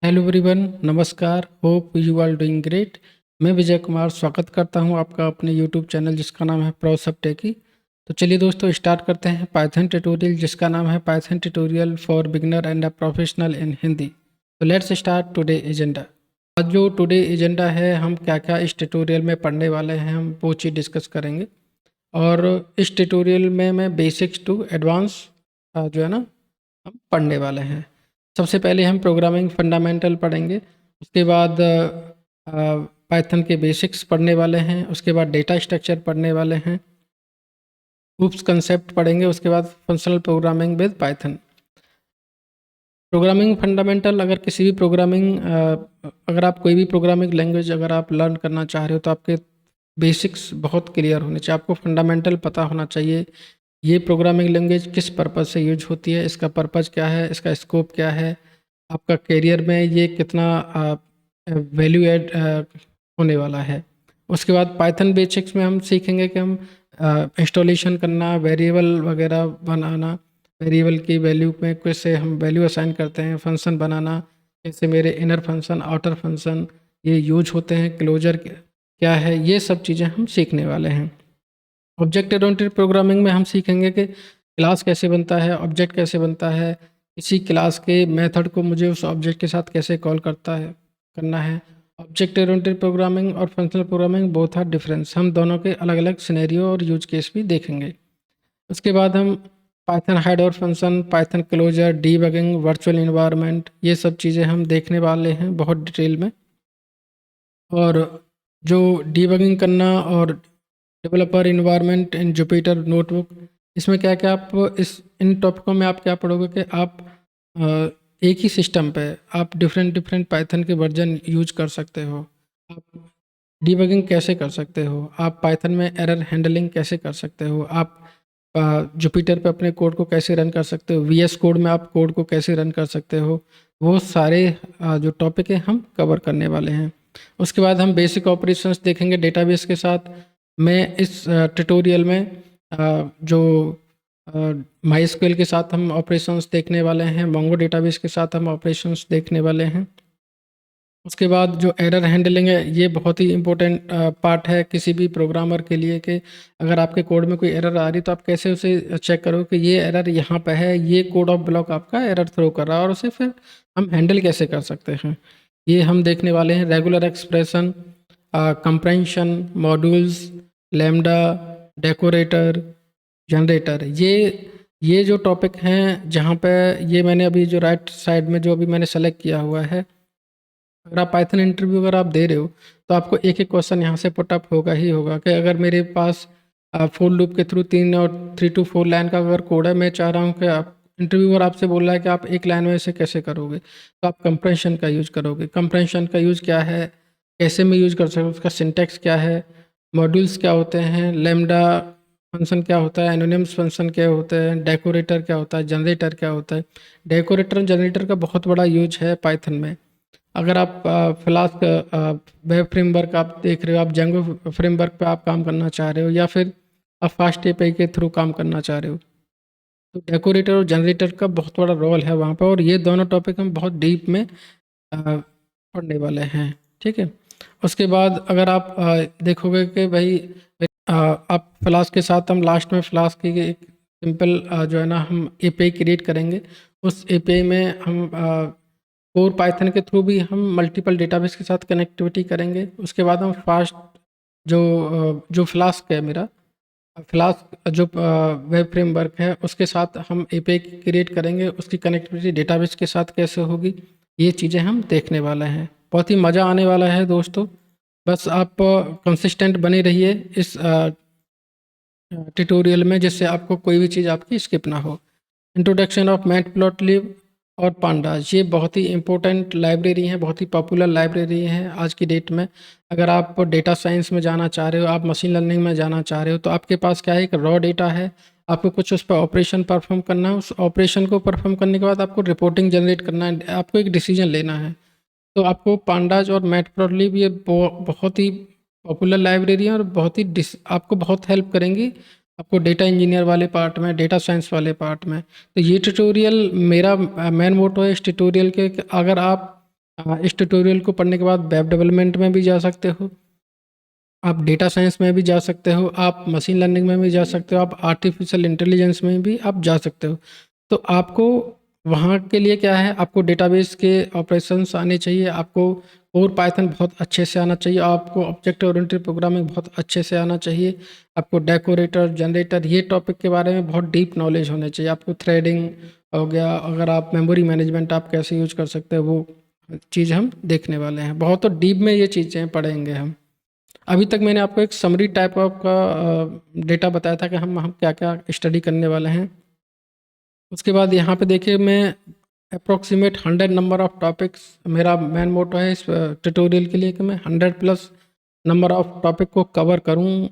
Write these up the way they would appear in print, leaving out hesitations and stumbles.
Hello everyone, नमस्कार। Hope you are doing great. मैं विजय कुमार स्वागत करता हूं आपका अपने यूट्यूब चैनल जिसका नाम है प्रो सब टेकी। तो चलिए दोस्तों, स्टार्ट करते हैं पाइथन ट्यूटोरियल जिसका नाम है Python tutorial for beginner and a professional इन हिंदी। तो लेट्स स्टार्ट टुडे एजेंडा। आज जो टुडे एजेंडा है, हम क्या क्या इस ट्यूटोरियल में पढ़ने वाले हैं हम वो चीज़ डिस्कस करेंगे। और इस ट्यूटोरियल में मैं बेसिक्स टू एडवांस जो है ना हम पढ़ने वाले हैं। सबसे पहले हम प्रोग्रामिंग फंडामेंटल पढ़ेंगे, उसके बाद पाइथन के बेसिक्स पढ़ने वाले हैं, उसके बाद डेटा स्ट्रक्चर पढ़ने वाले हैं, ग्रुप्स कंसेप्ट पढ़ेंगे, उसके बाद functional programming with Python. Programming fundamental, अगर किसी भी अगर आप कोई भी प्रोग्रामिंग लैंग्वेज अगर आप लर्न करना चाह रहे हो तो आपके बेसिक्स बहुत क्लियर होने चाहिए, आपको फंडामेंटल पता होना चाहिए। ये प्रोग्रामिंग लैंग्वेज किस पर्पज़ से यूज होती है, इसका पर्पज़ क्या है, इसका स्कोप क्या है, आपका करियर में ये कितना वैल्यू ऐड होने वाला है। उसके बाद पाइथन बेसिक्स में हम सीखेंगे कि हम इंस्टॉलेशन करना, वेरिएबल वगैरह बनाना, वेरिएबल की वैल्यू में कैसे हम वैल्यू असाइन करते हैं, फंक्शन बनाना, कैसे मेरे इनर फंक्शन आउटर फंक्शन ये यूज होते हैं, क्लोजर क्या है, ये सब चीज़ें हम सीखने वाले हैं। ऑब्जेक्ट ओरिएंटेड प्रोग्रामिंग में हम सीखेंगे कि क्लास कैसे बनता है, ऑब्जेक्ट कैसे बनता है, किसी क्लास के मेथड को मुझे उस ऑब्जेक्ट के साथ कैसे कॉल करना है। ऑब्जेक्ट ओरिएंटेड प्रोग्रामिंग और functional programming both are difference, हम दोनों के अलग अलग सिनेरियो और यूज केस भी देखेंगे। उसके बाद हम पाइथन हेड और function, Python closure, debugging, virtual environment, ये सब चीज़ें हम देखने वाले हैं बहुत डिटेल में। और जो डीबगिंग करना और डेवलपर इन्वायरमेंट इन जुपिटर नोटबुक, इसमें क्या क्या आप इन टॉपिकों में आप क्या पढ़ोगे कि आप एक ही सिस्टम पे आप डिफरेंट डिफरेंट पाइथन के वर्जन यूज कर सकते हो, आप डीबगिंग कैसे कर सकते हो, आप पाइथन में एरर हैंडलिंग कैसे कर सकते हो, आप जुपिटर पे अपने कोड को कैसे रन कर सकते हो, वीएस कोड में आप कोड को कैसे रन कर सकते हो, वो सारे जो टॉपिक है हम कवर करने वाले हैं। उसके बाद हम बेसिक ऑपरेशंस देखेंगे डेटाबेस के साथ। मैं इस ट्यूटोरियल में जो माईएसक्यूएल के साथ हम ऑपरेशंस देखने वाले हैं, मोंगो डेटाबेस के साथ हम ऑपरेशंस देखने वाले हैं। उसके बाद जो एरर हैंडलिंग है, ये बहुत ही इम्पोर्टेंट पार्ट है किसी भी प्रोग्रामर के लिए कि अगर आपके कोड में कोई एरर आ रही तो आप कैसे उसे चेक करो कि ये एरर यहाँ पे है, ये कोड ऑफ ब्लॉक आपका एरर थ्रो कर रहा है और उसे फिर हम हैंडल कैसे कर सकते हैं, ये हम देखने वाले हैं। Regular expression, compression, modules, lambda, decorator, generator, ये जो टॉपिक हैं जहाँ पे ये मैंने अभी जो राइट साइड में जो अभी मैंने सेलेक्ट किया हुआ है, अगर आप पाइथन इंटरव्यू अगर आप दे रहे हो तो आपको एक एक क्वेश्चन यहाँ से पुटअप होगा ही होगा कि अगर मेरे पास फोर लूप के थ्रू 3 और 3 to 4 लाइन का अगर कोड है, मैं चाह रहा हूँ कि आप इंटरव्यूअर आपसे बोल रहा है कि आप एक लाइन में इसे कैसे करोगे, तो आप कंप्रेंशन का यूज़ करोगे। कंप्रेंशन का यूज़ क्या है, कैसे मैं यूज़ कर सकता हूँ, उसका सिंटैक्स क्या है, मॉड्यूल्स क्या होते हैं, लैम्डा फंक्शन क्या होता है, एनोनिमस फंक्शन क्या होते हैं, डेकोरेटर क्या होता है, जनरेटर क्या होता है। डेकोरेटर और जनरेटर का बहुत बड़ा यूज है पाइथन में। अगर आप फ्लास्क वेब फ्रेमवर्क आप देख रहे हो, आप जेंगो फ्रेमवर्क पे आप काम करना चाह रहे हो, या फिर आप फास्ट एपीआई के थ्रू काम करना चाह रहे हो, तो डेकोरेटर और जनरेटर का बहुत बड़ा रोल है वहाँ पर, और ये दोनों टॉपिक हम बहुत डीप में पढ़ने वाले हैं। ठीक है। उसके बाद अगर आप देखोगे कि भाई आप फ्लास्क के साथ हम लास्ट में फ्लास्क की एक सिंपल जो है ना हम एपीआई क्रिएट करेंगे। उस एपीआई में हम कोर पाइथन के थ्रू भी हम मल्टीपल डेटाबेस के साथ कनेक्टिविटी करेंगे। उसके बाद हम फास्ट जो फ्लास्क है मेरा, फ्लास्क जो वेब फ्रेमवर्क है उसके साथ हम एपीआई क्रिएट करेंगे, उसकी कनेक्टिविटी डेटाबेस के साथ कैसे होगी, ये चीज़ें हम देखने वाले हैं। बहुत ही मज़ा आने वाला है दोस्तों, बस आप कंसिस्टेंट बने रहिए इस ट्यूटोरियल में, जिससे आपको कोई भी चीज़ आपकी स्किप ना हो। इंट्रोडक्शन ऑफ मैटप्लॉटलिब और पांडास, ये बहुत ही इंपॉर्टेंट लाइब्रेरी हैं, बहुत ही पॉपुलर लाइब्रेरी हैं आज की डेट में। अगर आप डेटा साइंस में जाना चाह रहे हो, आप मशीन लर्निंग में जाना चाह रहे हो, तो आपके पास क्या है, एक रॉ डेटा है, आपको कुछ उस पर ऑपरेशन परफॉर्म करना है, उस ऑपरेशन को परफॉर्म करने के बाद आपको रिपोर्टिंग जनरेट करना है, आपको एक डिसीजन लेना है। तो आपको पांडास और मैटप्लॉटलिब ये बहुत ही पॉपुलर लाइब्रेरी है और बहुत ही आपको बहुत हेल्प करेंगी आपको डेटा इंजीनियर वाले पार्ट में, डेटा साइंस वाले पार्ट में। तो ये ट्यूटोरियल मेरा मेन मोटो है इस ट्यूटोरियल के कि अगर आप इस ट्यूटोरियल को पढ़ने के बाद वेब डेवलपमेंट में भी जा सकते हो, आप डेटा साइंस में भी जा सकते हो, आप मशीन लर्निंग में भी जा सकते हो, आप आर्टिफिशियल इंटेलिजेंस में भी आप जा सकते हो। तो आपको वहाँ के लिए क्या है, आपको डेटाबेस के ऑपरेशंस आने चाहिए, आपको कोर पाइथन बहुत अच्छे से आना चाहिए, आपको ऑब्जेक्ट ओरिएंटेड प्रोग्रामिंग बहुत अच्छे से आना चाहिए, आपको डेकोरेटर, जनरेटर, ये टॉपिक के बारे में बहुत डीप नॉलेज होने चाहिए, आपको थ्रेडिंग हो गया, अगर आप मेमोरी मैनेजमेंट आप कैसे यूज कर सकते हो वो चीज़ हम देखने वाले हैं। बहुत तो डीप में ये चीज़ें पढ़ेंगे हम। अभी तक मैंने आपको एक समरी टाइप ऑफ का डेटा बताया था कि हम क्या क्या स्टडी करने वाले हैं। उसके बाद यहाँ पे देखिए मैं अप्रोक्सीमेट 100 नंबर ऑफ़ टॉपिक्स, मेरा मेन मोटो है इस ट्यूटोरियल के लिए कि मैं 100 प्लस नंबर ऑफ़ टॉपिक को कवर करूँ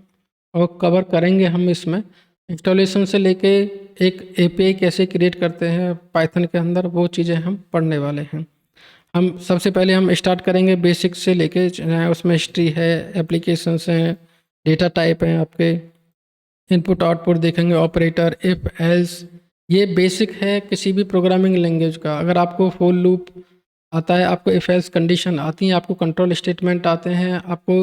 और कवर करेंगे हम इसमें। इंस्टॉलेशन से लेके एक एपीआई कैसे क्रिएट करते हैं पाइथन के अंदर, वो चीज़ें हम पढ़ने वाले हैं। हम सबसे पहले हम स्टार्ट करेंगे बेसिक से लेके, उसमें हिस्ट्री है, एप्लीकेशंस हैं, डेटा टाइप हैं आपके, इनपुट आउटपुट देखेंगे, ऑपरेटर, इफ एल्स, ये बेसिक है किसी भी प्रोग्रामिंग लैंग्वेज का। अगर आपको फॉर लूप आता है, आपको इफ एल्स कंडीशन आती हैं, आपको कंट्रोल स्टेटमेंट आते हैं, आपको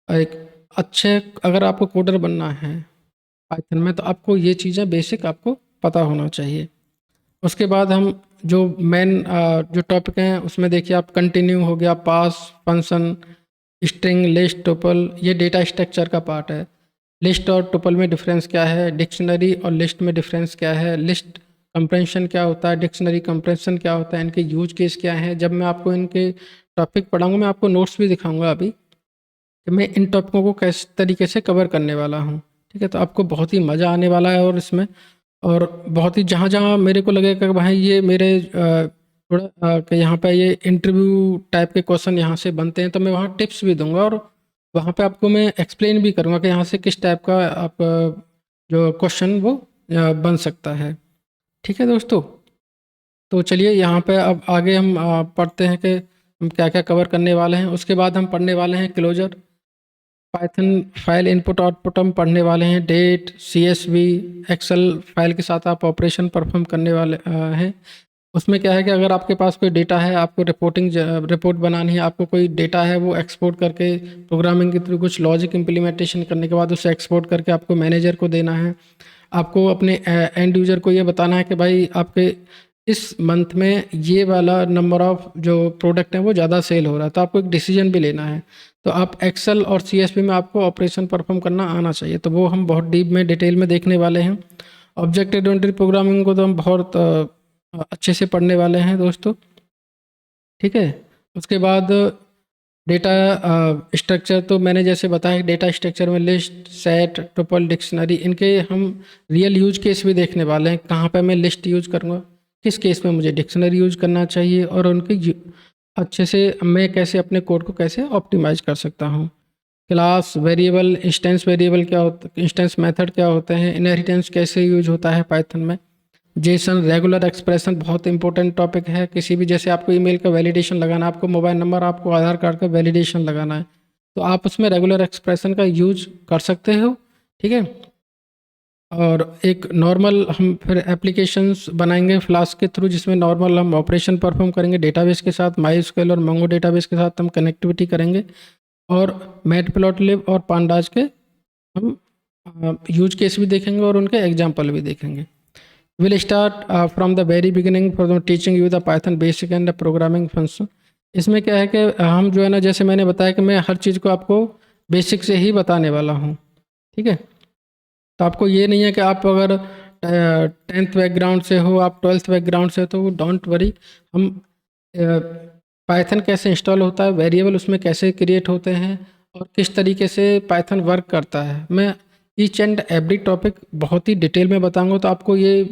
एक अच्छे, अगर आपको कोडर बनना है पाइथन में तो आपको ये चीज़ें बेसिक आपको पता होना चाहिए। उसके बाद हम जो मेन जो टॉपिक हैं उसमें देखिए आप कंटिन्यू हो गया, पास, फंक्शन, स्ट्रिंग, लिस्ट, टुपल, ये डेटा स्ट्रक्चर का पार्ट है। लिस्ट और टुपल में डिफरेंस क्या है, डिक्शनरी और लिस्ट में डिफरेंस क्या है, लिस्ट कंप्रेंशन क्या होता है, डिक्शनरी कंप्रेंशन क्या होता है, इनके यूज केस क्या है। जब मैं आपको इनके टॉपिक पढ़ाऊँगा, मैं आपको नोट्स भी दिखाऊँगा अभी कि मैं इन टॉपिकों को किस तरीके से कवर करने वाला हूँ। ठीक है, तो आपको बहुत ही मज़ा आने वाला है और इसमें, और बहुत ही जहाँ-जहाँ मेरे को लगेगा कि भाई ये मेरे थोड़ा कि यहाँ पे ये इंटरव्यू टाइप के क्वेश्चन यहाँ से बनते हैं, तो मैं वहाँ टिप्स भी दूँगा और वहाँ पे आपको मैं एक्सप्लेन भी करूँगा कि यहाँ से किस टाइप का आप जो क्वेश्चन वो बन सकता है। ठीक है दोस्तों? तो चलिए यहाँ पे अब आगे हम पढ़ते हैं कि हम क्या-क्या कवर करने वाले हैं। उसके बाद हम पढ़ने वाले हैं closure, Python file input output हम पढ़ने वाले हैं, डेट, सीएसवी, एक्सेल फाइल के साथ आप ऑपरेशन परफॉर्म करने वाले हैं। उसमें क्या है कि अगर आपके पास कोई डेटा है, आपको रिपोर्ट बनानी है, आपको कोई डेटा है वो एक्सपोर्ट करके प्रोग्रामिंग के थ्रू कुछ लॉजिक इम्प्लीमेंटेशन करने के बाद उसे एक्सपोर्ट करके आपको मैनेजर को देना है। आपको अपने एंड यूज़र को ये बताना है कि भाई आपके इस मंथ में ये वाला नंबर ऑफ़ जो प्रोडक्ट हैं वो ज़्यादा सेल हो रहा है, तो आपको एक डिसीजन भी लेना है। तो आप एक्सेल और सीएसवी में आपको ऑपरेशन परफॉर्म करना आना चाहिए, तो वो हम बहुत डीप में डिटेल में देखने वाले हैं। ऑब्जेक्ट ओरिएंटेड प्रोग्रामिंग को तो हम बहुत अच्छे से पढ़ने वाले हैं दोस्तों। ठीक है, उसके बाद डेटा स्ट्रक्चर, तो मैंने जैसे बताया डेटा स्ट्रक्चर में लिस्ट, सेट, टुपल, डिक्शनरी, इनके हम रियल यूज केस भी देखने वाले हैं। कहाँ पे मैं लिस्ट यूज करूँगा, किस केस में मुझे डिक्शनरी यूज करना चाहिए, और उनके अच्छे से मैं कैसे अपने कोड को कैसे ऑप्टिमाइज कर सकता हूँ। क्लास, वेरिएबल, इंस्टेंस वेरिएबल क्या होता है, इंस्टेंस मेथड क्या होते हैं, इनहेरिटेंस कैसे यूज होता है पाइथन में, जेसन, रेगुलर एक्सप्रेशन बहुत इंपॉर्टेंट टॉपिक है। किसी भी, जैसे आपको ईमेल का वैलिडेशन लगाना, आपको मोबाइल नंबर, आपको आधार कार्ड का वैलिडेशन लगाना है, तो आप उसमें रेगुलर एक्सप्रेशन का यूज कर सकते हो। ठीक है, और एक नॉर्मल हम फिर एप्लीकेशंस बनाएंगे फ्लास्क के थ्रू, जिसमें नॉर्मल हम ऑपरेशन परफॉर्म करेंगे डेटाबेस के साथ, माइस्क्वेल और मोंगो डेटाबेस के साथ हम कनेक्टिविटी करेंगे, और मैटप्लॉटलिब और पांडाज के हम यूज केस भी देखेंगे और उनके एग्जाम्पल भी देखेंगे। Will start from the very beginning for teaching you the Python basic and the programming function. इसमें क्या है कि हम जो है ना, जैसे मैंने बताया कि मैं हर चीज़ को आपको बेसिक से ही बताने वाला हूँ। ठीक है, तो आपको ये नहीं है कि आप अगर 10th बैकग्राउंड से हो, आप 12th बैकग्राउंड से हो, तो डोंट वरी। हम पाइथन कैसे इंस्टॉल होता है, वेरिएबल उसमें कैसे क्रिएट होते हैं, और किस तरीके से पाइथन वर्क करता है, मैं ईच एंड एवरी टॉपिक बहुत ही डिटेल में बताऊंगा। तो आपको ये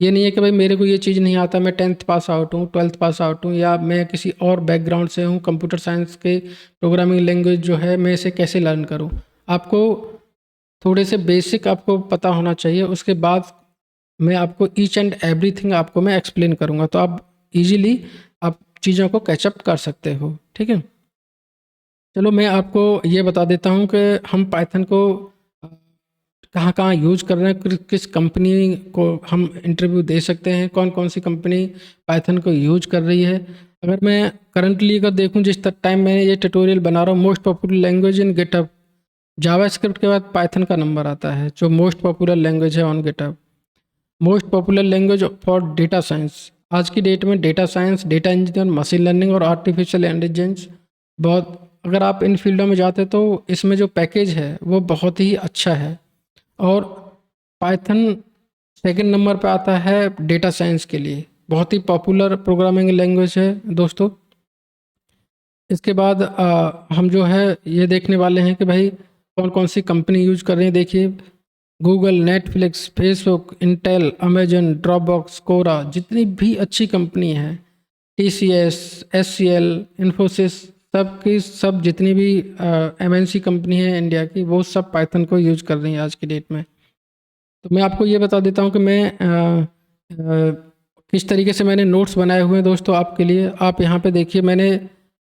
नहीं है कि भाई मेरे को ये चीज़ नहीं आता, मैं 10th पास आउट हूँ, 12th पास आउट हूँ, या मैं किसी और बैकग्राउंड से हूँ, कंप्यूटर साइंस के प्रोग्रामिंग लैंग्वेज जो है मैं इसे कैसे लर्न करूँ। आपको थोड़े से बेसिक आपको पता होना चाहिए, उसके बाद मैं आपको ईच एंड एवरीथिंग आपको मैं एक्सप्लेन करूँगा, तो आप इजीली आप चीज़ों को कैचअप कर सकते हो। ठीक है, चलो मैं आपको ये बता देता हूँ कि हम पाइथन को कहाँ-कहाँ यूज़ कर रहे हैं, किस कंपनी को हम इंटरव्यू दे सकते हैं, कौन-कौन सी कंपनी पाइथन को यूज़ कर रही है। अगर मैं करंटली अगर देखूँ जिस टाइम मैं ये ट्यूटोरियल बना रहा हूँ, most popular language in GitHub, JavaScript के बाद पाइथन का नंबर आता है जो मोस्ट पॉपुलर लैंग्वेज है on GitHub. Most popular language for data science, आज की डेट में data science, data engineer, machine learning और आर्टिफिशियल इंटेलिजेंस, बहुत अगर आप इन फील्डों में जाते तो इसमें जो पैकेज है वो बहुत ही अच्छा है। और पाइथन सेकंड नंबर पे आता है डेटा साइंस के लिए, बहुत ही पॉपुलर प्रोग्रामिंग लैंग्वेज है दोस्तों। इसके बाद हम जो है ये देखने वाले हैं कि भाई कौन कौन सी कंपनी यूज कर रही है। देखिए Google, Netflix, Facebook, Intel, Amazon, Dropbox, Quora, जितनी भी अच्छी कंपनी है, TCS, SCL, इन्फोसिस, सब की सब जितनी भी MNC कंपनी है इंडिया की, वो सब पाइथन को यूज कर रही है आज की डेट में। तो मैं आपको ये बता देता हूँ कि मैं किस तरीके से मैंने नोट्स बनाए हुए हैं दोस्तों आपके लिए। आप यहाँ पे देखिए, मैंने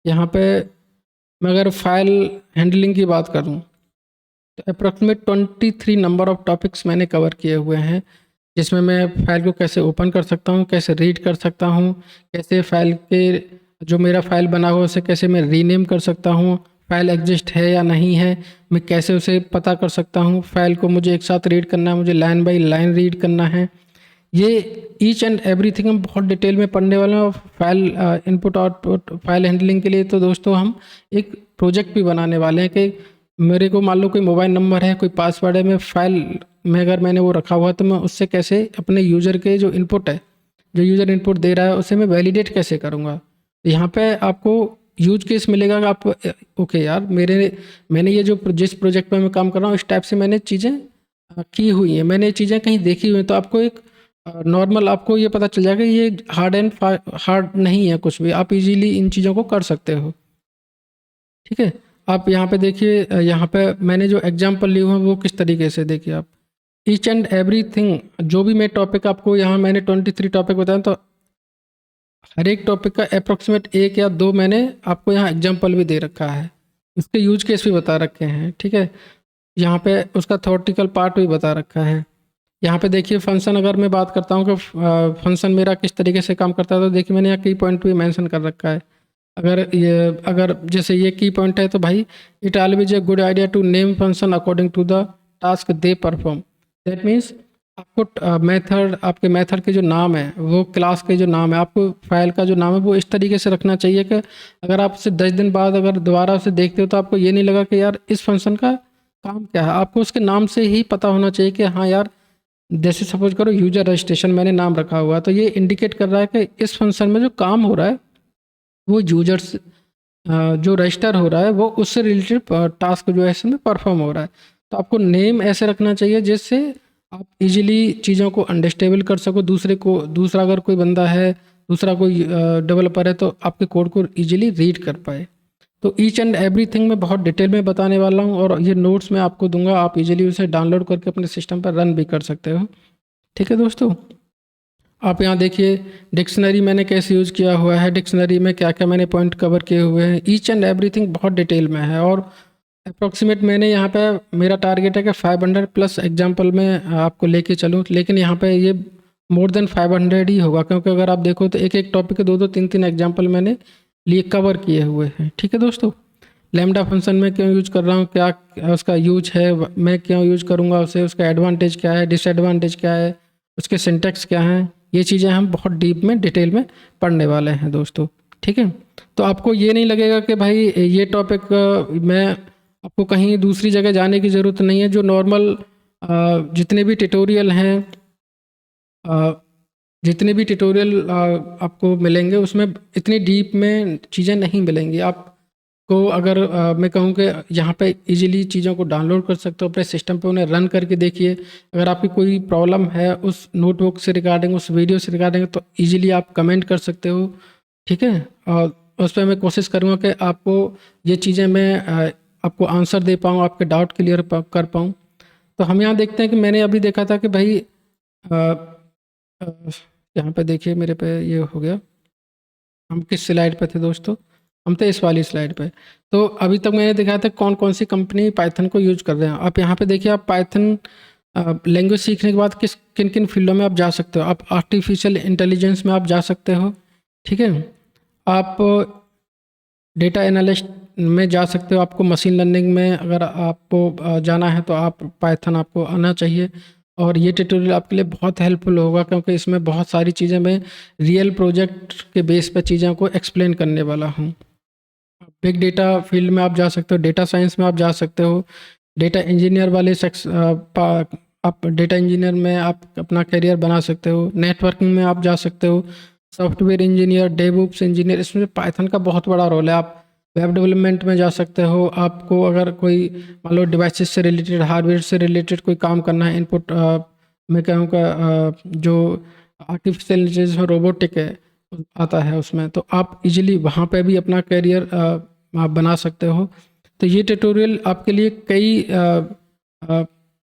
यहाँ पे मैं अगर फाइल हैंडलिंग की बात करूँ तो अप्रॉक्सीमेट 23 नंबर ऑफ़ टॉपिक्स मैंने कवर किए हुए हैं, जिसमें मैं फ़ाइल को कैसे ओपन कर सकता हूँ, कैसे रीड कर सकता हूँ, कैसे फ़ाइल के जो मेरा फ़ाइल बना हुआ है उसे कैसे मैं रीनेम कर सकता हूँ, फ़ाइल एग्जिस्ट है या नहीं है, मैं कैसे उसे पता कर सकता हूँ, फ़ाइल को मुझे एक साथ रीड करना है, मुझे लाइन बाय लाइन रीड करना है। ये ईच एंड एवरीथिंग हम बहुत डिटेल में पढ़ने वाले हैं। और file input output file handling के लिए तो दोस्तों हम एक प्रोजेक्ट भी बनाने वाले हैं कि मेरे को मान लो कोई मोबाइल नंबर है, कोई पासवर्ड है, मैं फाइल में अगर मैंने वो रखा हुआ है तो मैं उससे कैसे अपने यूज़र के जो इनपुट है, जो यूज़र इनपुट दे रहा है, उसे मैं वैलिडेट कैसे करूँगा। यहाँ पे आपको यूज केस मिलेगा कि आप ओके यार, मैंने ये जो जिस प्रोजेक्ट पे मैं काम कर रहा हूँ इस टाइप से मैंने चीज़ें की हुई हैं, मैंने ये चीज़ें कहीं देखी हुई हैं, तो आपको एक नॉर्मल आपको ये पता चल जाएगा ये हार्ड नहीं है कुछ भी, आप इजीली इन चीज़ों को कर सकते हो। ठीक है, आप यहाँ पे देखिए, यहाँ पे मैंने जो एग्जांपल लिए हुए हैं वो किस तरीके से देखिए आप, ईच एंड एवरीथिंग जो भी मैं टॉपिक आपको यहाँ मैंने 23 टॉपिक बताया, तो हर एक टॉपिक का अप्रोक्सीमेट 1 या 2 मैंने आपको यहाँ एग्जांपल भी दे रखा है, उसके यूज केस भी बता रखे हैं। ठीक है, यहाँ पे उसका थ्योरेटिकल पार्ट भी बता रखा है। यहाँ पे देखिए फंक्शन, अगर मैं बात करता हूँ कि फंक्शन मेरा किस तरीके से काम करता है, तो देखिए मैंने यहाँ की पॉइंट भी मेंशन कर रखा है। अगर जैसे ये की पॉइंट है तो भाई it always a good idea to name function according to the task they perform. That means आपको मेथड, आपके मेथड के जो नाम है, वो क्लास के जो नाम है, आपको फाइल का जो नाम है वो इस तरीके से रखना चाहिए कि अगर आप उसे 10 दिन बाद अगर दोबारा उसे देखते हो तो आपको ये नहीं लगा कि यार इस फंक्शन का काम क्या है। आपको उसके नाम से ही पता होना चाहिए कि हाँ यार, जैसे सपोज करो यूजर रजिस्ट्रेशन मैंने नाम रखा हुआ है, तो ये इंडिकेट कर रहा है कि इस फंक्शन में जो काम हो रहा है वो यूजर्स जो रजिस्टर हो रहा है वो उससे रिलेटेड टास्क जो है इसमें परफॉर्म हो रहा है। तो आपको नेम ऐसे रखना चाहिए जिससे आप इजीली चीज़ों को अंडरस्टेबल कर सको, दूसरा अगर कोई बंदा है, दूसरा कोई डेवलपर है तो आपके कोड को इजीली रीड कर पाए। तो ईच एंड एवरीथिंग मैं बहुत डिटेल में बताने वाला हूँ और ये नोट्स मैं आपको दूंगा, आप इजीली उसे डाउनलोड करके अपने सिस्टम पर रन भी कर सकते हो। ठीक है दोस्तों, आप यहाँ देखिए डिक्शनरी मैंने कैसे यूज़ किया हुआ है, डिक्शनरी में क्या क्या मैंने पॉइंट कवर किए हुए हैं, ईच एंड एवरीथिंग बहुत डिटेल में है। और अप्रॉक्सीमेट मैंने यहाँ पे मेरा टारगेट है कि 500 प्लस एग्जाम्पल में आपको लेके चलूँ, लेकिन यहाँ पे ये मोर देन 500 ही होगा, क्योंकि अगर आप देखो तो एक एक टॉपिक के 2-2 3-3 एग्जाम्पल मैंने लिए कवर किए हुए हैं। ठीक है दोस्तों, लैम्डा फंक्शन में क्यों यूज कर रहा हूँ, क्या उसका यूज है, मैं क्यों यूज करूँगा उसे, उसका एडवांटेज क्या है, डिसएडवांटेज क्या है, उसके सिंटेक्स क्या हैं, ये चीज़ें हम बहुत डीप में डिटेल में पढ़ने वाले हैं दोस्तों। ठीक है, तो आपको ये नहीं लगेगा कि भाई ये टॉपिक मैं आपको कहीं दूसरी जगह जाने की ज़रूरत नहीं है। जो नॉर्मल जितने भी ट्यूटोरियल हैं, जितने भी ट्यूटोरियल आपको मिलेंगे उसमें इतनी डीप में चीज़ें नहीं मिलेंगी आपको। अगर मैं कहूँ कि यहाँ पे इजीली चीज़ों को डाउनलोड कर सकते हो अपने सिस्टम पे, उन्हें रन करके देखिए। अगर आपकी कोई प्रॉब्लम है उस नोटबुक से रिगार्डिंग, उस वीडियो से रिगार्डिंग, तो इजीली आप कमेंट कर सकते हो। ठीक है, और उस पर मैं कोशिश करूँगा कि आपको ये चीज़ें मैं आपको आंसर दे पाऊँ, आपके डाउट क्लियर कर पाऊँ। तो हम यहाँ देखते हैं कि मैंने अभी देखा था कि भाई यहाँ पे देखिए मेरे पे ये हो गया, हम किस स्लाइड पे थे दोस्तों, हम थे इस वाली स्लाइड पे। तो अभी तक मैंने देखा था कौन कौन सी कंपनी पाइथन को यूज कर रहे हैं। आप यहाँ पे देखिए, आप पाइथन लैंग्वेज सीखने के बाद किन किन फील्डों में आप जा सकते हो। आप आर्टिफिशियल इंटेलिजेंस में आप जा सकते हो। ठीक है, आप डेटा एनालिस्ट में जा सकते हो। आपको मशीन लर्निंग में अगर आपको जाना है तो आप पाइथन आपको आना चाहिए। और ये ट्यूटोरियल आपके लिए बहुत हेल्पफुल होगा, क्योंकि इसमें बहुत सारी चीज़ें मैं रियल प्रोजेक्ट के बेस पे चीज़ों को एक्सप्लेन करने वाला हूँ। बिग डेटा फील्ड में आप जा सकते हो, डेटा साइंस में आप जा सकते हो, डेटा इंजीनियर वाले आप डेटा इंजीनियर में आप अपना करियर बना सकते हो, नेटवर्किंग में आप जा सकते हो, सॉफ्टवेयर इंजीनियर, डेवऑप्स इंजीनियर, इसमें पाइथन का बहुत बड़ा रोल है। आप वेब डेवलपमेंट में जा सकते हो। आपको अगर कोई मान लो डिवाइसेस से रिलेटेड, हार्डवेयर से रिलेटेड कोई काम करना है, इनपुट मैं कहूँगा जो आर्टिफिशियल इंटेलिजेंस और रोबोटिक है आता है उसमें, तो आप इजीली वहाँ पे भी अपना करियर आप बना सकते हो। तो ये ट्यूटोरियल आपके लिए कई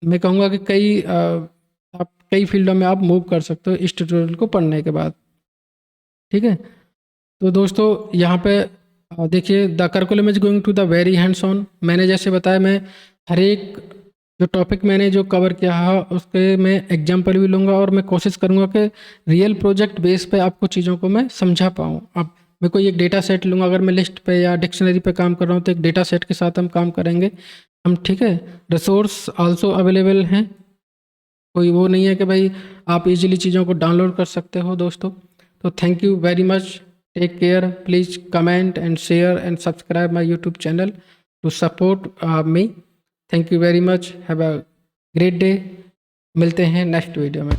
मैं कहूँगा कि आप कई फील्डों में आप मूव कर सकते हो इस ट्यूटोरियल को पढ़ने के बाद। ठीक है, तो दोस्तों यहाँ पे देखिए, the curriculum is going to the very hands on. मैंने जैसे बताया, मैं हर एक जो टॉपिक मैंने जो कवर किया है उसके मैं एग्जाम्पल भी लूँगा, और मैं कोशिश करूँगा कि रियल प्रोजेक्ट बेस पे आपको चीज़ों को मैं समझा पाऊँ। अब मैं कोई एक डेटा सेट लूँगा, अगर मैं लिस्ट पे या डिक्शनरी पे काम कर रहा हूँ तो एक डेटा सेट के साथ हम काम करेंगे हम। ठीक है, रिसोर्स आल्सो अवेलेबल हैं, कोई वो नहीं है कि भाई आप इजीली चीज़ों को डाउनलोड कर सकते हो दोस्तों। तो thank you very much, take care, please comment and share and subscribe my YouTube channel to support me. Thank you very much, have a great day. मिलते हैं नेक्स्ट वीडियो में।